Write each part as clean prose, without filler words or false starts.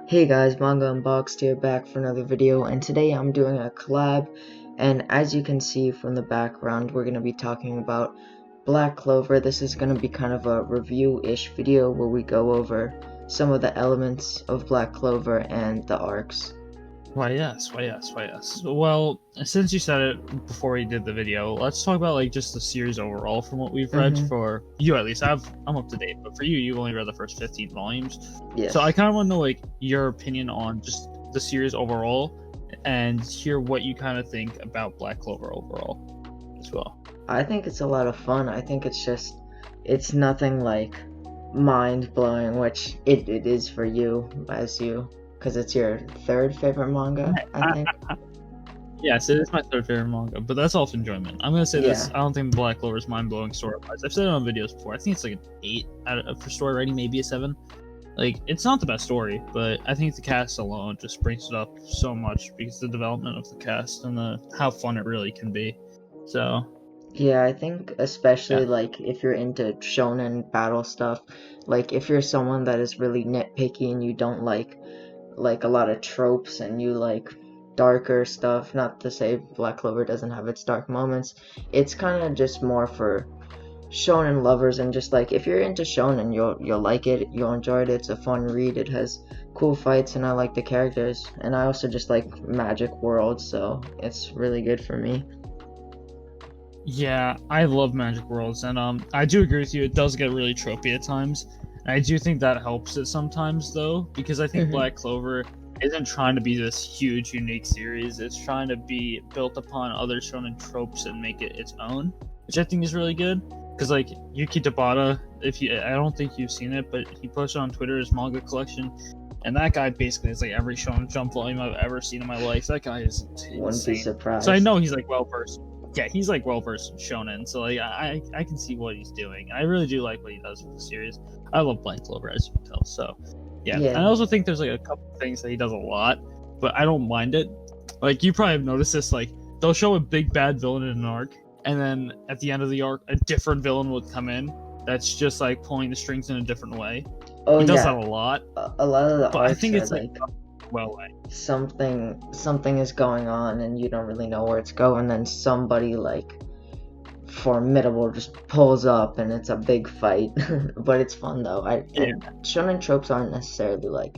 Hey guys, Manga Unboxed here, back for another video, and today I'm doing a collab, and as you can see from the background, we're going to be talking about Black Clover. This is going to be kind of a review-ish video where we go over some of the elements of Black Clover and the arcs. Why yes. Well, since you said it before we did the video, let's talk about just the series overall from what we've read. For you at least, I'm up to date, but for you've only read the first 15 volumes. Yes. So I kind of want to know your opinion on just the series overall and hear what you kind of think about Black Clover overall as well. I think it's a lot of fun. I think it's nothing like mind-blowing, which it is for you, because it's your third favorite manga, I think. Yes, it is my third favorite manga, but that's also enjoyment. I'm gonna say this: I don't think Black Clover is mind-blowing story-wise. I've said it on videos before. I think it's like an 8 for story writing, maybe a 7. It's not the best story, but I think the cast alone just brings it up so much because the development of the cast and how fun it really can be. So yeah, I think especially if you're into shonen battle stuff, if you're someone that is really nitpicky and you don't like a lot of tropes and you like darker stuff, not to say Black Clover doesn't have its dark moments, it's kind of just more for shonen lovers, and just if you're into shonen, you'll like it, you'll enjoy it. It's a fun read, it has cool fights, and I like the characters, and I also just like magic world, so it's really good for me. Yeah, I love Magic Worlds, and I do agree with you. It does get really tropey at times, and I do think that helps it sometimes, though, because I think Black Clover isn't trying to be this huge, unique series. It's trying to be built upon other shonen tropes and make it its own, which I think is really good. Because Yuki Tabata, I don't think you've seen it, but he posted on Twitter his manga collection, and that guy basically has every Shonen Jump volume I've ever seen in my life. That guy is insane. Wouldn't be surprised. So I know he's well versed. Yeah, he's well versed in shonen, so I can see what he's doing. I really do like what he does with the series. I love Black Clover, as you can tell. So yeah. And I also think there's a couple things that he does a lot, but I don't mind it. You probably have noticed this. They'll show a big bad villain in an arc, and then at the end of the arc, a different villain would come in. That's just pulling the strings in a different way. Oh, he does that a lot. A lot of the arcs I think it's something is going on and you don't really know where it's going, and then somebody formidable just pulls up and it's a big fight. But it's fun though. Shonen tropes aren't necessarily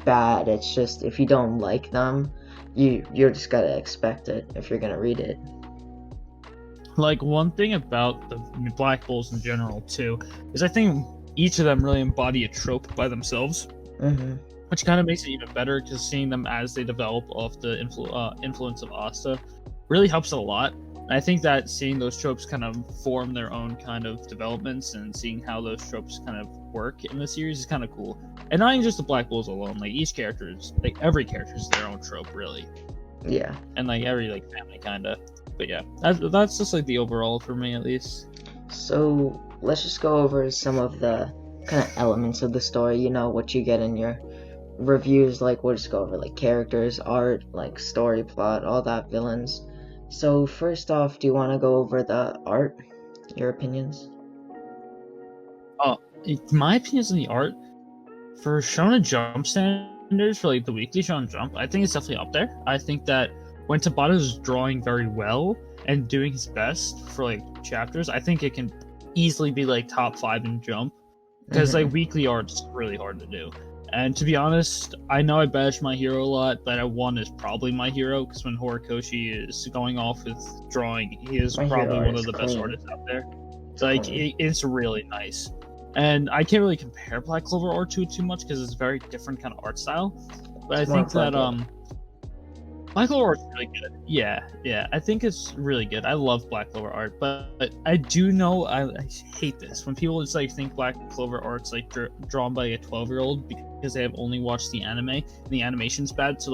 bad, it's just if you don't like them, you're just gotta expect it if you're gonna read it. One thing about the Black Bulls in general too is I think each of them really embody a trope by themselves. Which kind of makes it even better, because seeing them as they develop off the influence of Asta really helps a lot. And I think that seeing those tropes kind of form their own kind of developments and seeing how those tropes kind of work in the series is kind of cool. And not even just the Black Bulls alone. Each character is every character is their own trope, really. Yeah. And every family kind of. But yeah, that's just the overall for me at least. So let's just go over some of the kind of elements of the story. What you get in your reviews, we'll just go over characters, art, story, plot, all that, villains. So first off, do you want to go over the art, your opinions? My opinions on the art for Shonen Jump standards, for the weekly Shonen Jump, I think it's definitely up there. I think that when Tabata is drawing very well and doing his best for chapters, I think it can easily be top 5 in Jump, because weekly art's really hard to do. And to be honest, I know I bash My Hero a lot, but 1 is probably My Hero, because when Horikoshi is going off with drawing, he is probably one of the best artists out there. It's really nice. And I can't really compare Black Clover art to it too much, because it's a very different kind of art style. But I think that Black Clover art's really good. Yeah, I think it's really good. I love Black Clover art, but I do know I hate this when people just think Black Clover art's drawn by a 12-year-old because they have only watched the anime and the animation's bad. So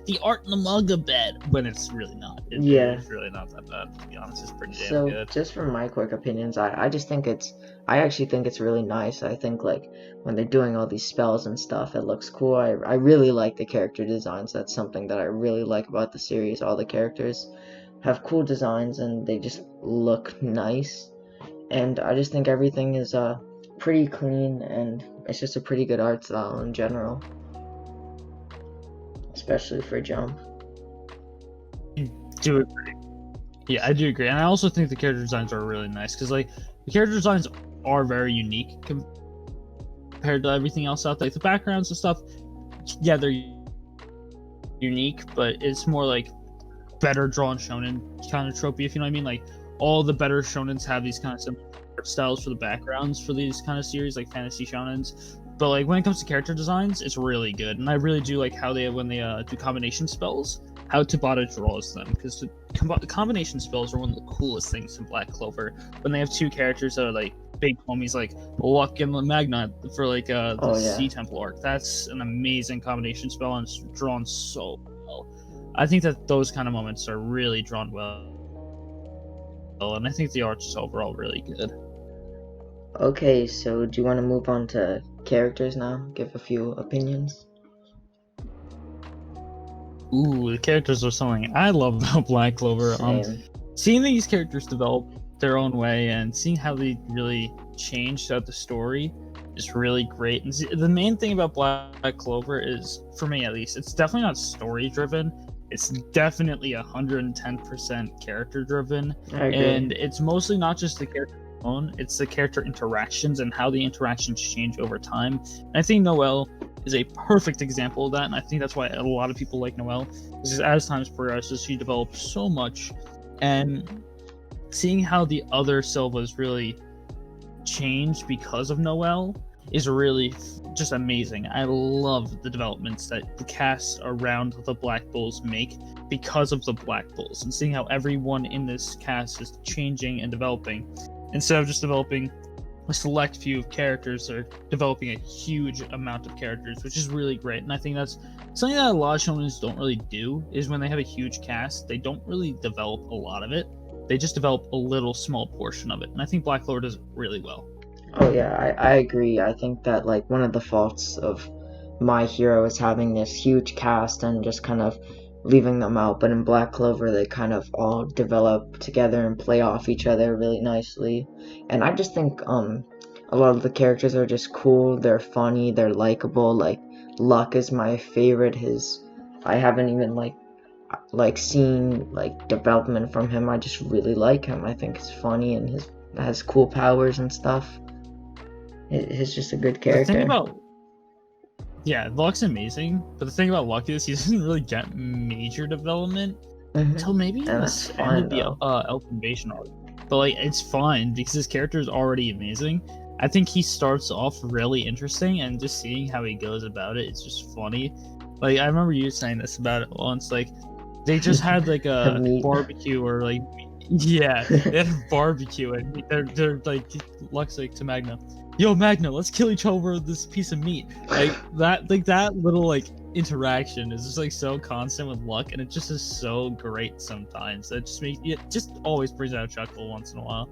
the art in the manga bad, when it's really not. It's really not that bad, to be honest. It's pretty damn good. So just from my quick opinions, I actually think it's really nice. I think when they're doing all these spells and stuff, it looks cool. I really like the character designs. That's something that I really like about the series. All the characters have cool designs and they just look nice, and I just think everything is pretty clean, and it's just a pretty good art style in general. especially for Jump. Do agree. Yeah, I do agree, and I also think the character designs are really nice because like the character designs are very unique compared to everything else out there. Like the backgrounds and stuff, yeah, they're unique, but it's more like better drawn shonen kind of tropey, if you know what I mean. Like all the better shonens have these kind of similar art styles for the backgrounds for these kind of series, like fantasy shonens. But like when it comes to character designs, it's really good, and I really do like how they when they do combination spells, how Tabata draws them, because combination spells are one of the coolest things in Black Clover. When they have two characters that are like big homies, like Luck and Magna for like the Sea Temple arc. That's an amazing combination spell, and it's drawn so well. I think that those kind of moments are really drawn well, and I think the art's is overall really good. Okay, so do you want to move on to characters now? Give a few opinions. Ooh, the characters are something I love about Black Clover. Same. Seeing these characters develop their own way and seeing how they really change throughout the story is really great. And the main thing about Black Clover is, for me at least, it's definitely not story driven. It's definitely 110% character driven, and it's mostly not just the character alone, it's the character interactions and how the interactions change over time. And I think Noelle is a perfect example of that, and I think that's why a lot of people like Noelle, because as time progresses, she develops so much, and seeing how the other Silvas really change because of Noelle is really just amazing. I love the developments that the cast around the Black Bulls make because of the Black Bulls, and seeing how everyone in this cast is changing and developing. Instead of just developing a select few of characters, they're developing a huge amount of characters, which is really great. And I think that's something that a lot of shonens don't really do, is when they have a huge cast, they don't really develop a lot of it. They just develop a little small portion of it. And I think Black Clover does it really well. Oh yeah, I agree. I think that like one of the faults of My Hero is having this huge cast and just kind of leaving them out, but in Black Clover they kind of all develop together and play off each other really nicely. And I just think a lot of the characters are just cool, they're funny, they're likable. Like Luck is my favorite. I haven't even like seen like development from him. I just really like him. I think he's funny and has cool powers and stuff. He's just a good character. The thing about Luck's amazing, but the thing about Luck is he doesn't really get major development until maybe the end of the Elf Invasion arc. But like it's fine because his character is already amazing. I think he starts off really interesting, and just seeing how he goes about it, it's just funny. Like I remember you saying this about it once. Like they just had like a barbecue or like they had a barbecue, and they're like Luck's like to Magna, yo Magna, let's kill each other over this piece of meat. Like that little like interaction is just like so constant with Luck, and it just is so great sometimes. It just always brings out a chuckle once in a while.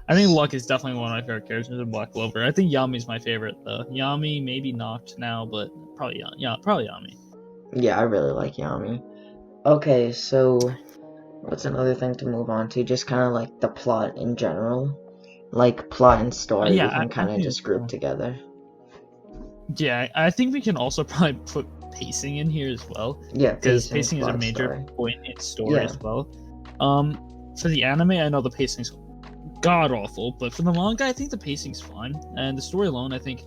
I think Luck is definitely one of my favorite characters in Black Clover. I think Yami's my favorite though. Yami maybe Noct now, but probably Yami. Yeah, I really like Yami. Okay, so what's another thing to move on to? Just kind of like the plot in general. Like plot and story, we can kind of just group together. Yeah, I think we can also probably put pacing in here as well. Yeah, because pacing is a major point in story as well. For the anime, I know the pacing's god awful, but for the manga, I think the pacing's fine, and the story alone, I think,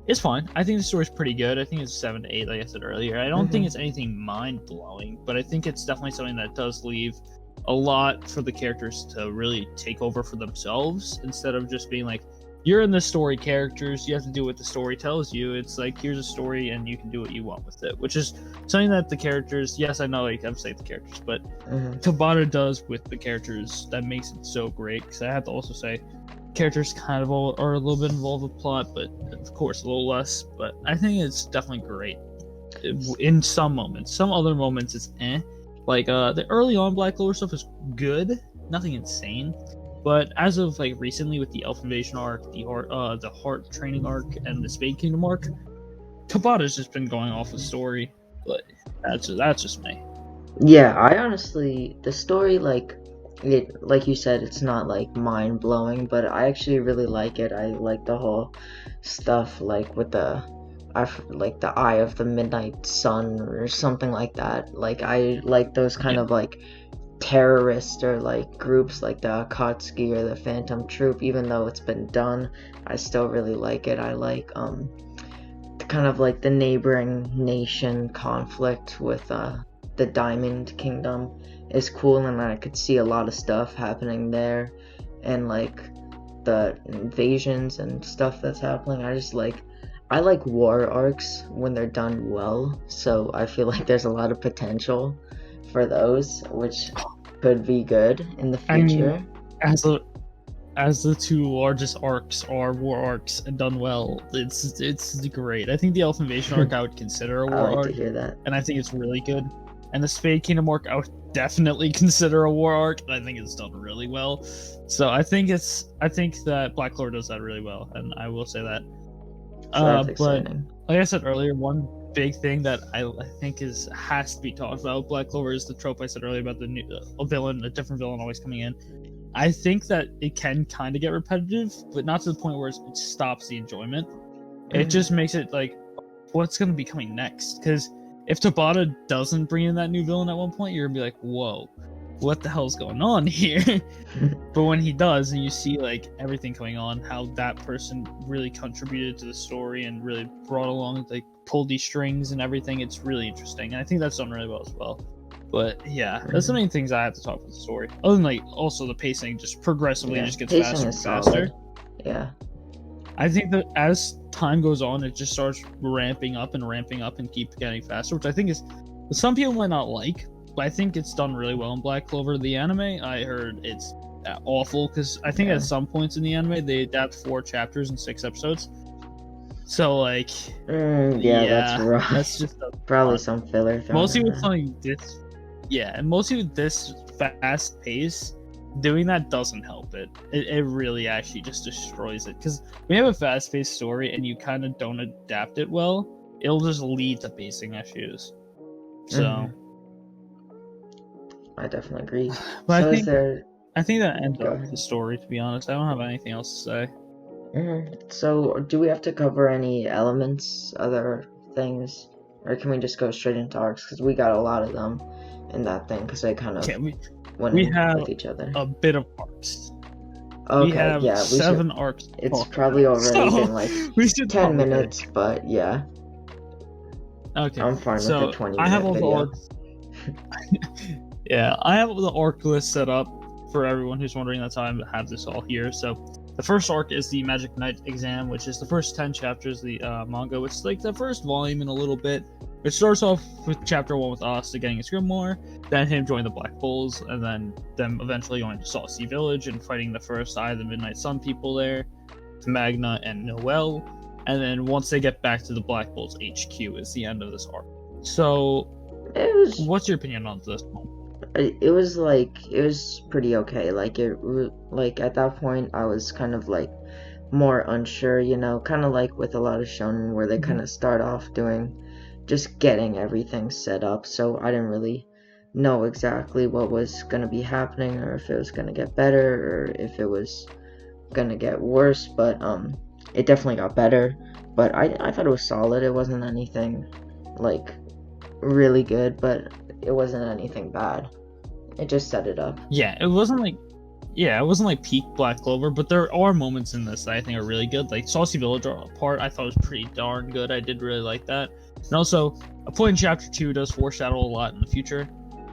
is fine. I think the story's pretty good. I think it's 7 to 8, like I said earlier. I don't think it's anything mind blowing, but I think it's definitely something that does leave a lot for the characters to really take over for themselves, instead of just being like, you're in the story characters, you have to do what the story tells you. It's like, here's a story and you can do what you want with it, which is something that the characters, yes, I know like I'm saying the characters, but Tabata does with the characters that makes it so great. Because I have to also say characters kind of are a little bit involved with plot, but of course a little less. But I think it's definitely great in some moments. Some other moments it's like the early on Black Clover stuff is good, nothing insane. But as of like recently with the Elf Invasion arc, the Heart Training arc, and the Spade Kingdom arc, Tabata's just been going off the story. But that's just me. Yeah, I honestly, the story, like you said, it's not like mind blowing, but I actually really like it. I like the whole stuff like with the like the Eye of the Midnight Sun or something like that. Like I like those kind of like terrorist or like groups like the Akatsuki or the Phantom Troop. Even though it's been done, I still really like it. I like kind of like the neighboring nation conflict with the Diamond Kingdom is cool, and I could see a lot of stuff happening there, and like the invasions and stuff that's happening. I like war arcs when they're done well, so I feel like there's a lot of potential for those, which could be good in the I future. mean, as the two largest arcs are war arcs and done well, it's great. I think the Elf Invasion arc I would consider a I war like arc, to hear that. and I think it's really good. And the Spade Kingdom arc I would definitely consider a war arc. I think it's done really well. So I think that Black Clover does that really well, and I will say that. So that's But exciting. like I said earlier, one big thing that I think has to be talked about with Black Clover is the trope I said earlier about the new a different villain always coming in. I think that it can kind of get repetitive, but not to the point where it stops the enjoyment. It just makes it like, what's going to be coming next? Because if Tabata doesn't bring in that new villain at one point, you're going to be like, whoa, what the hell's going on here? But when he does, and you see like everything going on, how that person really contributed to the story and really brought along, like pulled these strings and everything, it's really interesting. And I think that's done really well as well. But yeah, that's the main things I have to talk about the story. Other than like also the pacing just progressively just gets pacing faster and is faster. solid. Yeah. I think that as time goes on, it just starts ramping up and keep getting faster, which I think is some people might not like, but I think it's done really well in Black Clover. The anime, I heard it's awful because I think at some points in the anime they adapt 4 chapters and 6 episodes. So like, that's rough. That's just probably some filler. Mostly with something this, and mostly with this fast pace, doing that doesn't help it. It really actually just destroys it. Because when you have a fast-paced story and you kind of don't adapt it well, it'll just lead to pacing issues. So, I definitely agree. But so I think that ends up the story. To be honest, I don't have anything else to say. So, do we have to cover any elements, other things, or can we just go straight into arcs? Because we got a lot of them in that thing. Because they kind of went we in have with each other. A bit of arcs. Okay, we have 7 arcs. It's probably already been like 10 minutes, but yeah. Okay. I'm fine with the 20-minute I have all video. the arcs. Yeah, I have the arc list set up for everyone who's wondering. That's how I have this all here. So the first arc is the Magic Knight exam, which is the first 10 chapters of the manga, which is like the first volume in a little bit. It starts off with chapter 1 with Asta getting his grimoire, then him joining the Black Bulls, and then them eventually going to Salt Sea Village and fighting the first Eye of the Midnight Sun people there, Magna and Noelle. And then once they get back to the Black Bulls HQ is the end of this arc. So, what's your opinion on this one? It was pretty okay. Like at that point, I was kind of like more unsure, kind of like with a lot of shonen where they kind of start off just getting everything set up. So I didn't really know exactly what was gonna be happening, or if it was gonna get better, or if it was gonna get worse. But it definitely got better. But I thought it was solid. It wasn't anything like really good, but it wasn't anything bad. It just set it up. Yeah, it wasn't like peak Black Clover, but there are moments in this that I think are really good. Like Saucy Village part, I thought was pretty darn good. I did really like that. And also, a point in chapter 2 does foreshadow a lot in the future,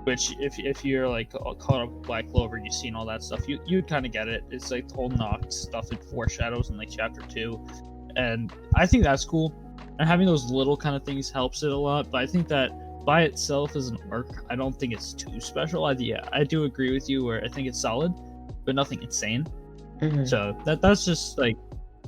which if you're like caught up with Black Clover, you've seen all that stuff, you'd kind of get it. It's like the whole Noct stuff it foreshadows in like chapter 2, and I think that's cool. And having those little kind of things helps it a lot. But I think that by itself as an arc, I don't think it's too special. I do agree with you where I think it's solid, but nothing insane. So that's just like,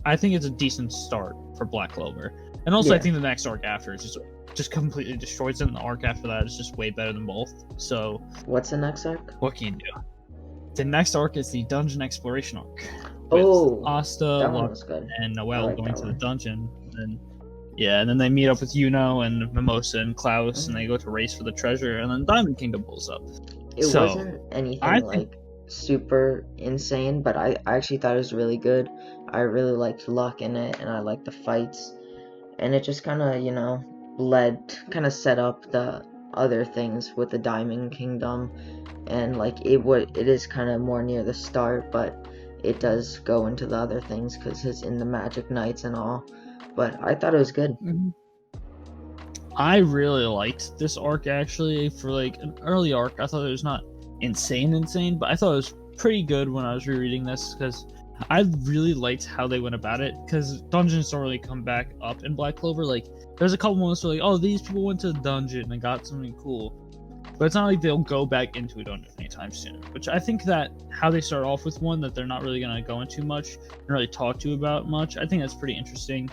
I think it's a decent start for Black Clover. And also I think the next arc after is just completely destroys it, and the arc after that is just way better than both. So what's the next arc? What can you do? The next arc is the dungeon exploration arc. With Asta, and Noelle going to the dungeon, and then they meet up with Yuno and Mimosa and Klaus, and they go to race for the treasure, and then Diamond Kingdom pulls up. It wasn't anything super insane, but I actually thought it was really good. I really liked luck in it, and I liked the fights, and it just kind of, you know, set up the other things with the Diamond Kingdom, and like it is kind of more near the start, but it does go into the other things because it's in the Magic Knights and all. But I thought it was good. I really liked this arc actually. For like an early arc, I thought it was not insane, but I thought it was pretty good when I was rereading this, because I really liked how they went about it, because dungeons don't really come back up in Black Clover. Like, there's a couple moments where like, oh, these people went to the dungeon and got something cool, but it's not like they'll go back into a dungeon anytime soon. Which I think that how they start off with one that they're not really going to go into much and really talk to you about much, I think that's pretty interesting.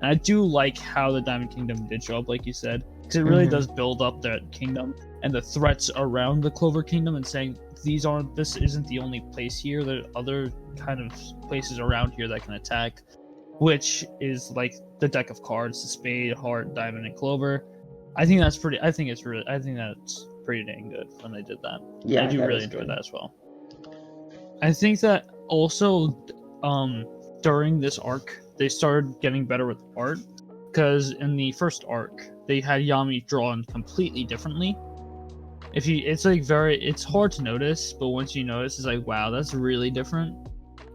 And I do like how the Diamond Kingdom did show up, like you said, because it really does build up that kingdom and the threats around the Clover Kingdom, and saying this isn't the only place here. There are other kind of places around here that can attack, which is like the deck of cards: the spade, heart, diamond, and clover. I think that's pretty dang good when they did that. Yeah, I do really enjoy that as well. I think that also during this arc they started getting better with art, because in the first arc they had Yami drawn completely differently. It's hard to notice, but once you notice, it's like, wow, that's really different.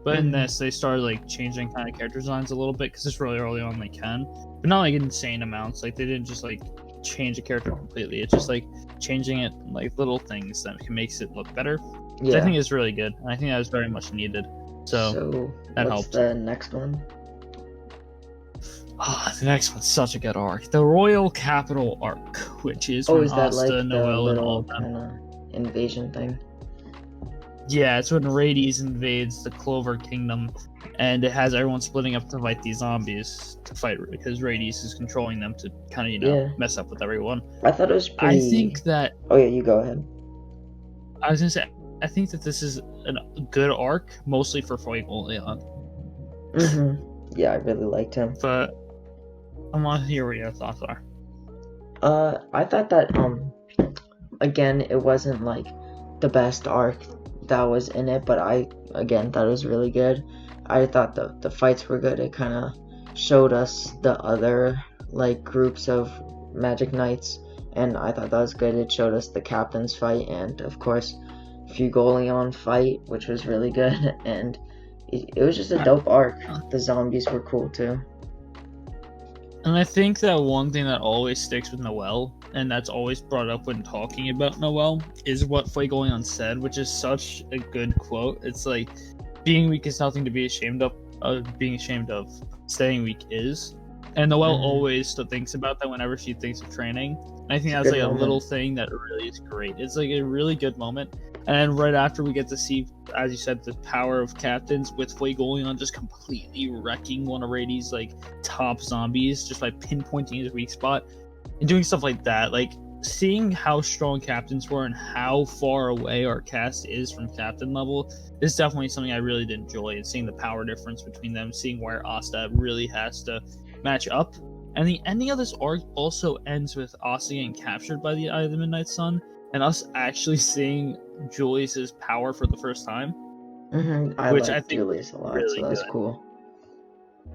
But in this, they started like changing kind of character designs a little bit, because it's really early on they can, but not like insane amounts. Like, they didn't just like change a character completely. It's just like changing it like little things that makes it look better. Which I think is really good, and I think that was very much needed. So that what's helped. the next one? The next one's such a good arc. The Royal Capital arc, which is is that Asta, like Noelle, the and all little of them. kind of invasion thing? Yeah, it's when Rades invades the Clover Kingdom, and it has everyone splitting up to fight these zombies because Rades is controlling them to kind of, mess up with everyone. I thought it was pretty... I think that... Oh yeah, you go ahead. I was going to say, I think that this is a good arc, mostly for Fuegoleon. Yeah, I really liked him. But I want to hear what your thoughts are. I thought that, again, it wasn't like the best arc that was in it, but I, again, thought it was really good. I thought the fights were good. It kind of showed us the other, like, groups of Magic Knights, and I thought that was good. It showed us the captain's fight, and, of course, Fuegoleon fight, which was really good, and it was just a dope arc. The zombies were cool, too. And I think that one thing that always sticks with Noelle, and that's always brought up when talking about Noelle, is what Fuegoleon said, which is such a good quote. It's like, being weak is nothing to be ashamed of. Being ashamed of staying week is. And Noelle always thinks about that whenever she thinks of training. And I think that's like a little thing that really is great. It's like a really good moment. And then right after, we get to see, as you said, the power of captains, with Fuegoleon just completely wrecking one of Rades' like top zombies just by pinpointing his weak spot and doing stuff like that. Like, seeing how strong captains were and how far away our cast is from captain level is definitely something I really did enjoy. And seeing the power difference between them, seeing where Asta really has to match up. And the ending of this arc also ends with Asta getting captured by the Eye of the Midnight Sun, and us actually seeing Julius's power for the first time. I like Julius a lot, really so that's cool.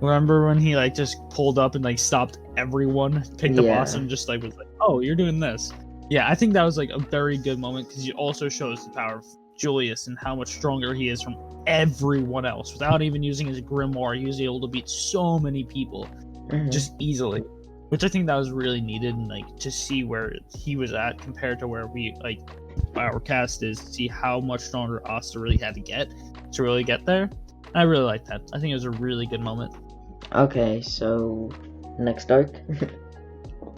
Remember when he like just pulled up and like stopped everyone, picked up Asta, and just like was like, "Oh, you're doing this." Yeah, I think that was like a very good moment, because he also shows the power of Julius and how much stronger he is from everyone else. Without even using his grimoire, he was able to beat so many people just easily. Which I think that was really needed, and like to see where he was at compared to where we like our cast is, to see how much stronger Asta really had to really get there. I really like that. I think it was a really good moment. Okay, so next arc.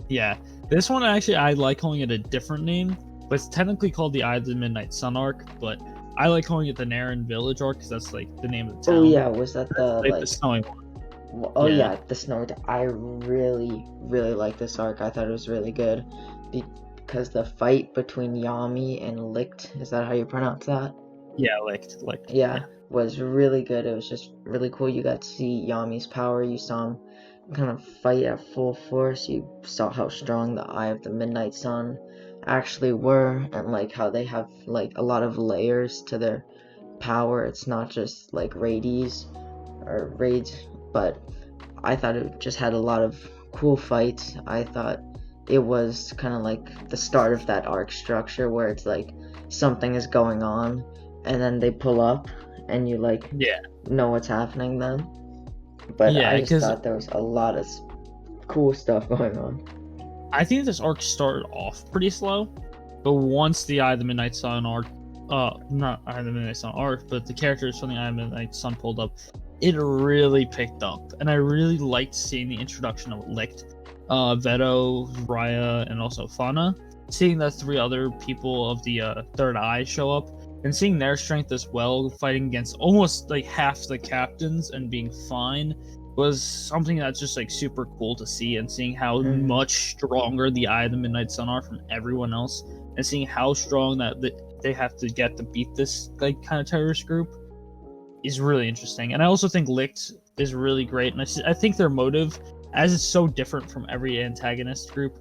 Yeah, this one actually I like calling it a different name, but it's technically called the Eye of the Midnight Sun arc. But I like calling it the Naren Village arc, because that's like the name of the town. Oh yeah, was that the the snowing one? Oh yeah, the snow. I really like this arc. I thought it was really good because the fight between Yami and Licht, is that how you pronounce that? Yeah, Licht. Yeah, was really good. It was just really cool. You got to see Yami's power. You saw him kind of fight at full force. You saw how strong the Eye of the Midnight Sun actually were, and like how they have like a lot of layers to their power. It's not just like Rades, but I thought it just had a lot of cool fights. I thought it was kind of like the start of that arc structure where it's like something is going on and then they pull up and you like know what's happening then. But I just thought there was a lot of cool stuff going on. I think this arc started off pretty slow, but once the Eye of the Midnight Sun arc, not Eye of the Midnight Sun arc, but the characters from the Eye of the Midnight Sun pulled up, it really picked up, and I really liked seeing the introduction of Licht, Veto, Raya, and also Fauna. Seeing the 3 other people of the Third Eye show up, and seeing their strength as well, fighting against almost like half the captains and being fine, was something that's just like super cool to see, and seeing how much stronger the Eye of the Midnight Sun are from everyone else, and seeing how strong that they have to get to beat this like kind of terrorist group is really interesting. And I also think Licht is really great, and I think their motive, as it's so different from every antagonist group,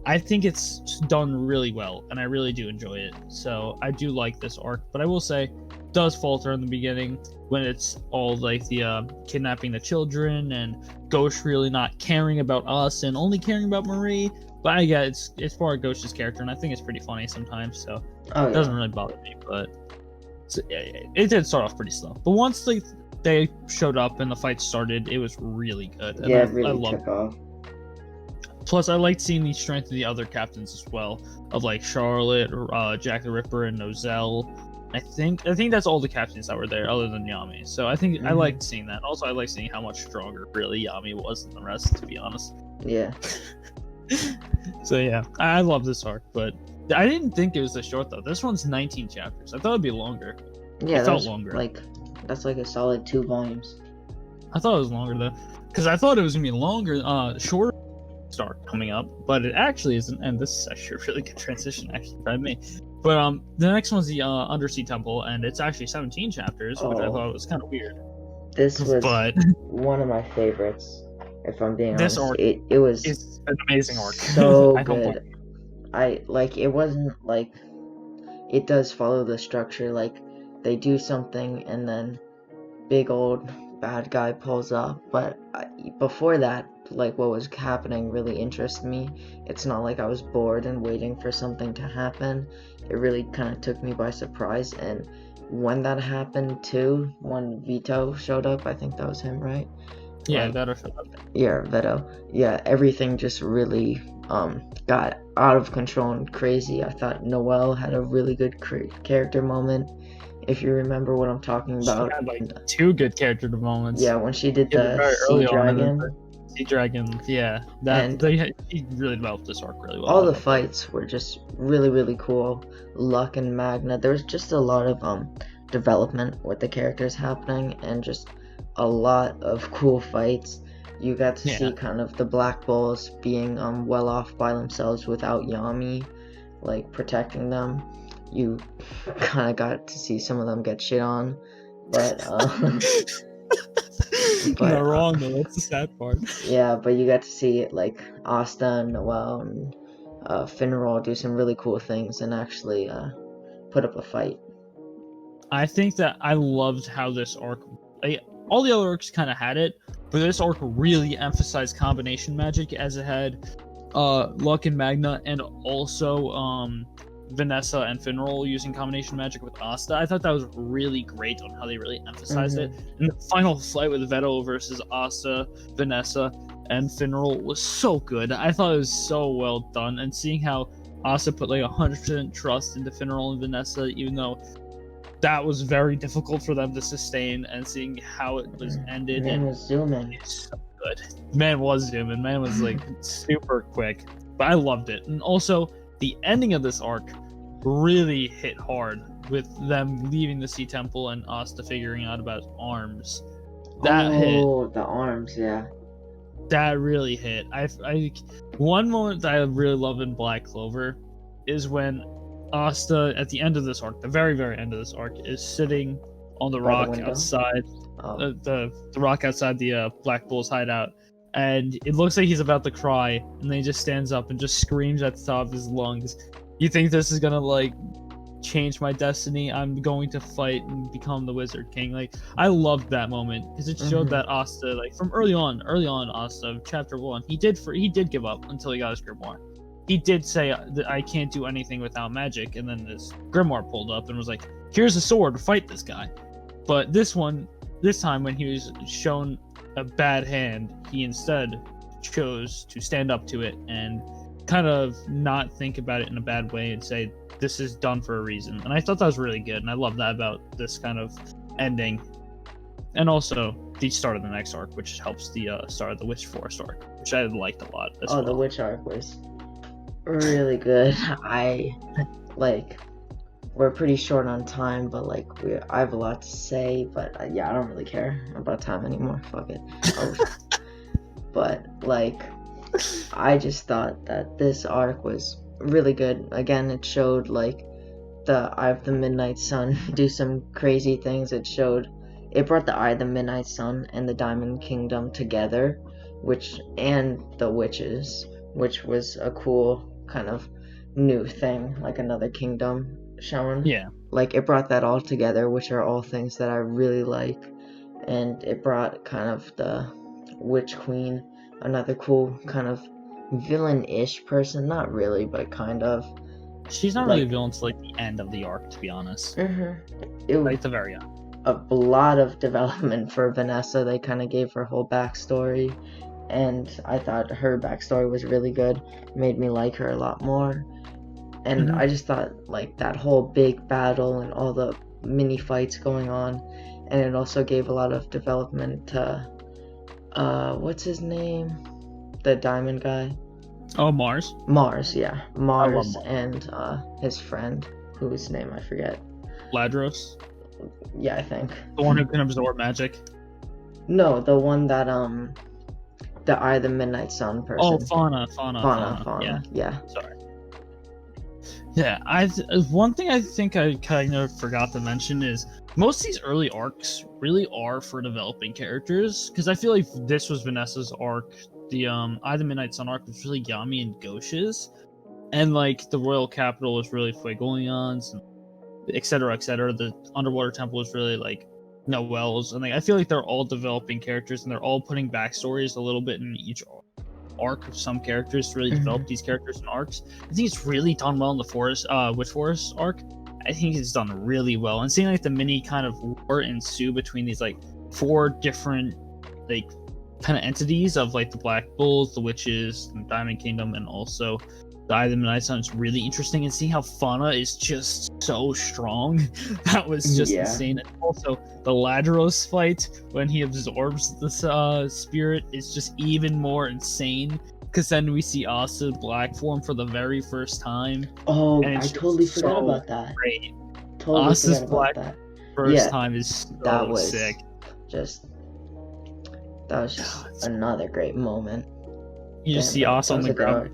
I think it's done really well, and I really do enjoy it. So I do like this arc, but I will say it does falter in the beginning when it's all like the kidnapping the children and Ghost really not caring about us and only caring about Marie. But I get it's more Ghost's character, and I think it's pretty funny sometimes, so it doesn't really bother me. But it did start off pretty slow. But once they showed up and the fight started, it was really good. And it really took off. Plus, I liked seeing the strength of the other captains as well, of like Charlotte, Jack the Ripper, and Nozell. I think that's all the captains that were there, other than Yami. So I think I liked seeing that. Also, I liked seeing how much stronger really Yami was than the rest, to be honest. Yeah. So yeah, I love this arc, but I didn't think it was this short though. This one's 19 chapters. I thought it'd be longer. Yeah, it felt longer. That's like a solid 2 volumes. I thought it was longer though, because I thought it was gonna be longer, shorter. Start coming up, but it actually isn't. And this is actually a really good transition, actually, by me. But the next one's the Undersea Temple, and it's actually 17 chapters, which I thought was kind of weird. This was one of my favorites, if I'm being honest. Arc, it was it's an amazing arc. So good. It wasn't like it does follow the structure. Like they do something and then big old bad guy pulls up, but before that, like what was happening really interested me. It's not like I was bored and waiting for something to happen. It really kind of took me by surprise, and when that happened too, when Vito showed up, I think that was him, right? Yeah, Veto showed up. Yeah, Veto. Yeah, everything just really got out of control and crazy. I thought Noelle had a really good character moment. If you remember what I'm talking about. She had like 2 good character moments. Yeah, when she did the Sea Dragon. Sea Dragon, yeah. He really developed this arc really well. All the fights were just really, really cool. Luck and Magna. There was just a lot of development with the characters happening, and just a lot of cool fights. You got to see kind of the Black Bulls being well off by themselves without Yami, like protecting them. You kind of got to see some of them get shit on, but not wrong though. That's the sad part. Yeah, but you got to see like Asta and Noelle and Finral do some really cool things and actually put up a fight. I think that I loved how this arc. All the other arcs kind of had it, but this arc really emphasized combination magic, as it had Luck and Magna, and also Vanessa and Finral using combination magic with Asta. I thought that was really great on how they really emphasized it. And the final fight with Veto versus Asta, Vanessa, and Finral was so good. I thought it was so well done. And seeing how Asta put like 100% trust into Finral and Vanessa, even though that was very difficult for them to sustain, and seeing how it was ended. Man was zooming. So good. Man was zooming. Man was like super quick. But I loved it. And also, the ending of this arc really hit hard with them leaving the Sea Temple and Asta figuring out about arms. Hit. The arms, yeah. That really hit. One moment that I really love in Black Clover is when Asta, at the end of this arc, the very, very end of this arc, is sitting on the rock outside, the rock outside the Black Bull's hideout, and it looks like he's about to cry, and then he just stands up and just screams at the top of his lungs. You think this is gonna like change my destiny. I'm going to fight and become the Wizard King. Like, I loved that moment because it showed that Asta, like from early on, Asta, chapter 1, he did give up until he got his grimoire. He did say that I can't do anything without magic, and then this grimoire pulled up and was like, "Here's a sword, fight this guy." But this time when he was shown a bad hand, he instead chose to stand up to it and kind of not think about it in a bad way and say, this is done for a reason. And I thought that was really good, and I love that about this kind of ending. And also the start of the next arc, which helps the start of the Witch Forest arc, which I liked a lot as well. The Witch arc was really good. We're pretty short on time, but I have a lot to say, but I don't really care about time anymore. Fuck it. But I just thought that this arc was really good. Again, it showed the Eye of the Midnight Sun do some crazy things. It brought the Eye of the Midnight Sun and the Diamond Kingdom together, and the witches, which was a cool kind of new thing, like another kingdom shown. Yeah. It brought that all together, which are all things that I really like. And it brought kind of the Witch Queen, another cool kind of villain-ish person. Not really, but kind of. She's not really a villain until the end of the arc, to be honest. At the very end. A lot of development for Vanessa. They kind of gave her whole backstory, and I thought her backstory was really good. Made me like her a lot more. And I just thought that whole big battle and all the mini fights going on, and it also gave a lot of development to what's his name? The diamond guy. Oh, Mars? Mars, yeah. Mars and his friend, whose name I forget. Ladros? Yeah, I think. The one who can absorb magic? No, the one that the Eye of the Midnight Sun person. Oh, Fauna. Yeah. Sorry. Yeah, one thing I think I kind of forgot to mention is most of these early arcs really are for developing characters, because I feel like this was Vanessa's arc. The Eye of the Midnight Sun arc was really Yami and Gauche's, and the Royal Capital was really Fuegoleon's, etc. The Underwater Temple was really Noelle's, and I feel like they're all developing characters, and they're all putting backstories a little bit in each arc of some characters to really develop these characters and arcs. I think it's really done well in the Witch Forest arc. I think it's done really well, and seeing the mini kind of war ensue between these 4 different kind of entities of the Black Bulls, the Witches, the Diamond Kingdom, and also the Eye of the Midnight Sun is really interesting, and seeing how Fauna is just so strong. That was just insane. And also the Ladros fight when he absorbs the spirit is just even more insane, because then we see Asta black form for the very first time. Oh, I totally forgot about that. Great. Totally Asta's forgot black about that. First time is so sick. That was just another great moment. You just see Asta on the ground.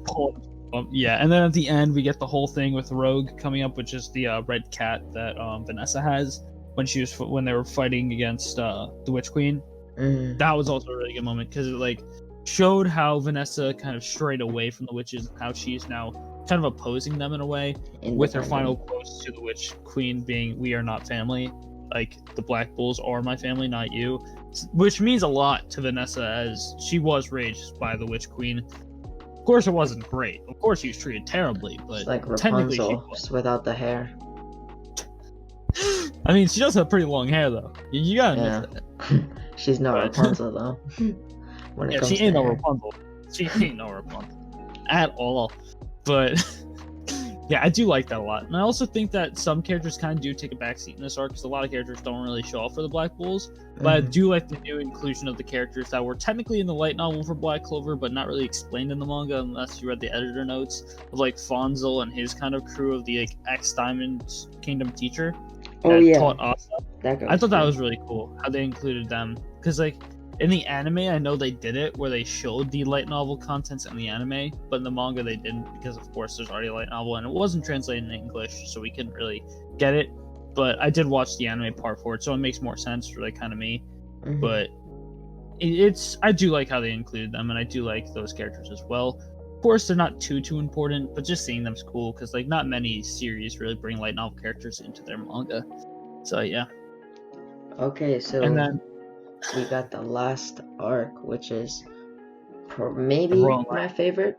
And then at the end we get the whole thing with Rogue coming up, which is the red cat that Vanessa has when they were fighting against the Witch Queen. That was also a really good moment, because it showed how Vanessa kind of strayed away from the witches, and how she's now kind of opposing them in a way, with her final quotes to the Witch Queen being, "We are not family. The Black Bulls are my family, not you," which means a lot to Vanessa, as she was raised by the Witch Queen. Of course, it wasn't great. Of course, she was treated terribly, but it's technically she Rapunzel, just without the hair. I mean, she does have pretty long hair, though. You gotta admit that. She's no Rapunzel, though. She ain't no Rapunzel. She ain't no Rapunzel at all. But yeah, I do like that a lot. And I also think that some characters kind of do take a backseat in this arc, because a lot of characters don't really show up for the Black Bulls. But I do like the new inclusion of the characters that were technically in the light novel for Black Clover, but not really explained in the manga unless you read the editor notes, of Fonzel and his kind of crew of the ex-Diamond Kingdom teacher taught Asta. I thought that was really cool how they included them, because in the anime, I know they did it where they showed the light novel contents in the anime, but in the manga they didn't, because of course there's already a light novel and it wasn't translated in English, so we couldn't really get it. But I did watch the anime part for it, so it makes more sense for kind of me. But I do like how they included them, and I do like those characters as well. Of course, they're not too important, but just seeing them's cool because like not many series really bring light novel characters into their manga. So yeah. Okay, so And then we got the last arc, which is the maybe Royal Knight. my favorite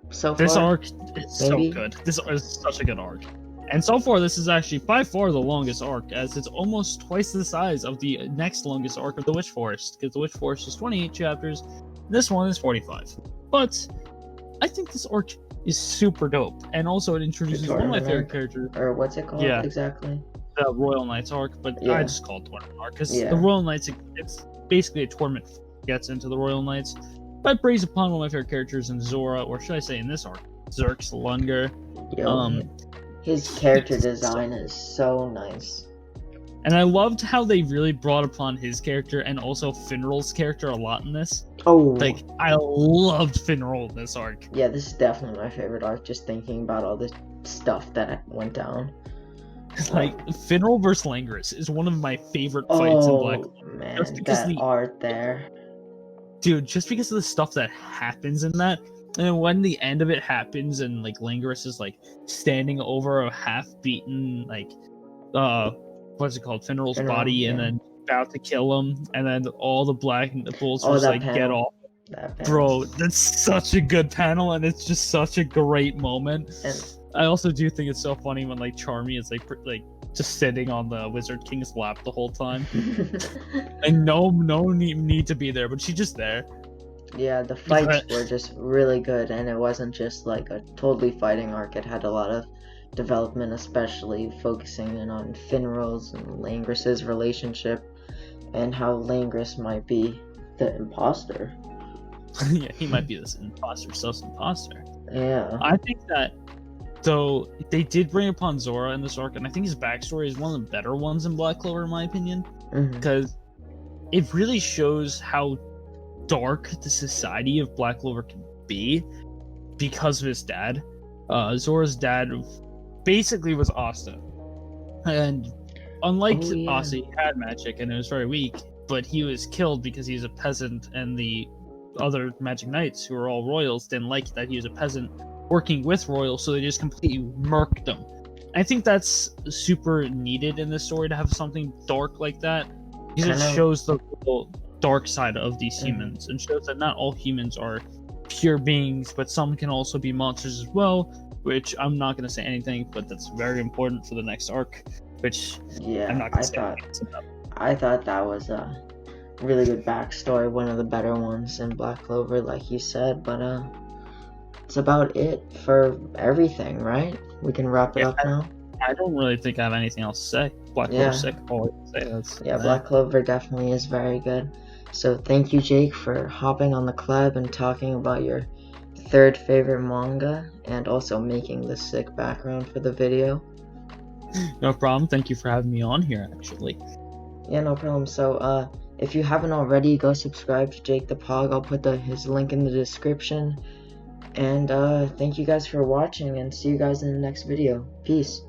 so This far. arc is so Maybe. good. This is such a good arc. And so far, this is actually by far the longest arc, as it's almost twice the size of the next longest arc of the Witch Forest, because the Witch Forest is 28 chapters, this one is 45. But I think this arc is super dope, and also it introduces one of my favorite characters. Or what's it called exactly? The Royal Knights arc, but Yeah. I just call it Tournament arc, because the Royal Knights, it's basically a tournament gets into the Royal Knights. But brings upon one of my favorite characters in Zora, or should I say in this arc, Zerx Lunger. His character design is so nice. And I loved how they really brought upon his character and also Finral's character a lot in this. Oh. Like, I loved Finral in this arc. Yeah, this is definitely my favorite arc, just thinking about all the stuff that went down. Like, Finral vs. Langris is one of my favorite fights in Black Clover. Oh, man, that art there. Dude, just because of the stuff that happens in that, and when the end of it happens and, like, Langris is, like, standing over a half-beaten, like, what's it called, Finral's body, and then about to kill him, and then all the black bulls just, like, get off. Bro, that's such a good panel, and it's just such a great moment. And I also do think it's so funny when, like, Charmy is, like just sitting on the Wizard King's lap the whole time. And no need to be there, but she's just there. Yeah, the fights were just really good, and it wasn't just like a totally fighting arc. It had a lot of development, especially focusing in on Finral's and Langris's relationship, and how Langris might be the imposter. Yeah, he might be this imposter. Yeah. I think that, though, they did bring upon Zora in this arc, and I think his backstory is one of the better ones in Black Clover, in my opinion, because it really shows how dark the society of Black Clover can be because of his dad. Zora's dad basically was Asta, and unlike Asta, he had magic and it was very weak, but he was killed because he was a peasant, and the other magic knights, who were all royals, didn't like that he was a peasant working with royals, so they just completely murked him. I think that's super needed in this story, to have something dark like that, because it shows the real dark side of these humans, and shows that not all humans are pure beings, but some can also be monsters as well, which I'm not going to say anything, but that's very important for the next arc, which I'm not going to say anything about. I thought that was a really good backstory, one of the better ones in Black Clover, like you said, but that's about it for everything, right? We can wrap it up now. I don't really think I have anything else to say. Black Clover's sick. All I can say is Black Clover definitely is very good. So thank you, Jake, for hopping on the club and talking about your third favorite manga, and also making the sick background for the video. No problem. Thank you for having me on here, actually. Yeah, no problem. So, if you haven't already, go subscribe to Jake the Pog. I'll put his link in the description. And thank you guys for watching, and see you guys in the next video. Peace.